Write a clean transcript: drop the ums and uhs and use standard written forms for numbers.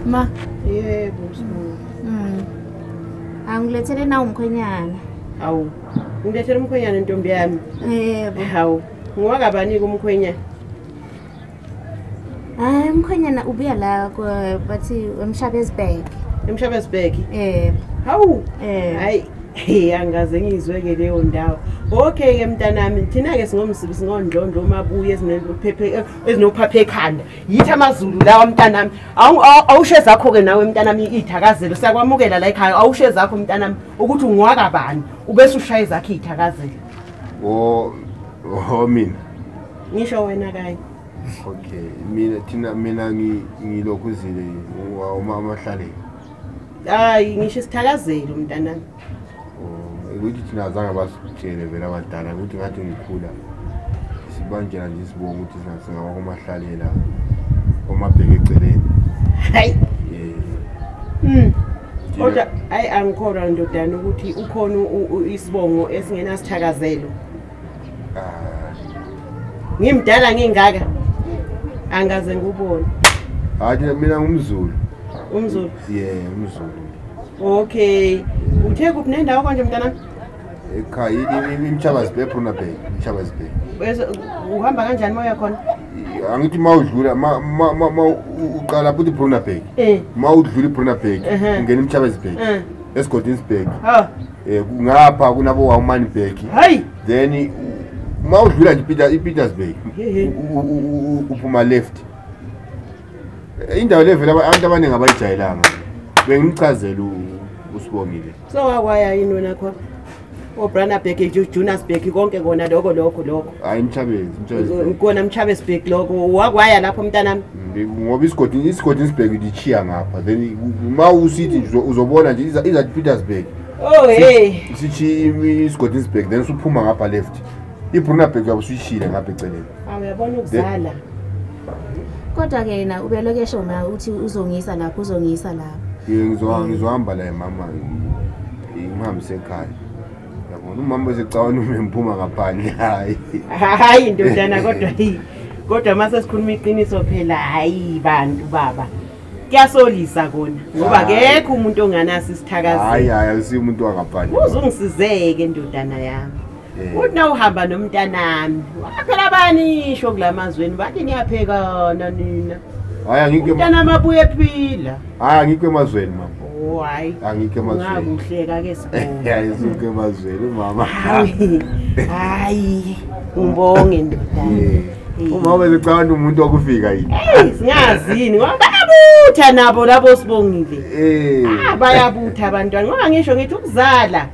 Ma. Yebo Sibongo. Angilethele na umkhwenyana. Awu. Ngilethele umkhwenyana ntombi yami. Yebo. Hawu. Ngwakabani kumkhwenyana? Umkhwenyana ubuya la bathi eMshabezbek. Emshabezbek? Yebo. Hawu. Hayi, angaze ngizweke leyo ndawo. Okay ke mntanami, thina ke singomsibi singondlondlo umabuye ezinelephephe ezinophaphe ekhanda. Yithi amaZulu lawa mntanami. Awushe zakho ke nawe mntanami ithakazelo. Siyakwamukela la ekhaya. Awushe zakho mntanami ukuthi ungwakabani ubese ushaye zakhe ithakazelo. Mina. Ngisho wena kayi. Okay, mina ngilokhuzile Mahlalela. Hayi, ngisho isithakazelo mntanami. Ukuthi thina azange basitshele vele abadala ukuthi ngathi ngikhula sibanjela nje sibonga ukuthi singaba kuMahlalela omabheke eceleni. Hayi. Kodwa hayi angikholwa ndodana ukuthi ukhona isibongo esingenasithakazelo. Ngimdala ngingaka angaze ngubone. Hayi mina ngumZulu. UmZulu? Umzulu. Okay. Uthe kuphi nendawo konje mntanami? Ekhaya imchabazibhe Brunabek, imchabazibhe. Bese uhamba kanjani moya khona? Angithi mawudlula uqala futhi Brunabek. Mawudlula iBrunabek ungena imchabazibhe. Esigodin'sburg. Ngapha kunabo waManibek. Hayi. Then mawudlula nje iPetersburg. Uphuma left. Indawo level abantu abaningi abayijayelanga. Bengichazela uSibongile. So wakwaya yini wena khona? Brunabek, Johannesburg konke kona lokho. Hayi imchabezi. Kona Mchabezbek lokho wakwaya lapho mntanami. Ngoba isigodin'sburg lichiya ngapha. Then mawusithi uzobona nje iza Petersburg. Oh hey. Sithi isigodin'sburg then usuphuma ngapha left. iBrunabek yabusishile ngapha eceleni. Uyabona ukuzala. Kodwa ke na ubeleke shona uthi uzongisa lapho. Ngizohamba la mama ngihambise ekhaya. Yabona umama besecabana umemphuma ngaphandle hayi ndodana kodwa mase sikhuluma iqiniso phela hayi bantu baba. Kuyasolisa kona ngoba akekho umuntu onganasi isithakazelo. Hayi akusiyo umuntu wangaphandle. Uzungisizeke ndodana yami. Uthi na uhamba nomntanami. Waphela bani isho kulamazweni bathi niyaphekana nina. Hayi angike umntana mabuye ephila. Hayi angike emazweni mama. Hayi. Angike emazweni. Ngakuhleka ke Sibongo. Hayi suke emazweni mama. Hayi. Umbonge ndodana. Uma bezicabanga umuntu wakufika yini? Singazini ngoba bayabutha nabo labo Sibongile. Bayabutha abantwana ngoba ngisho ngithi ukuzala.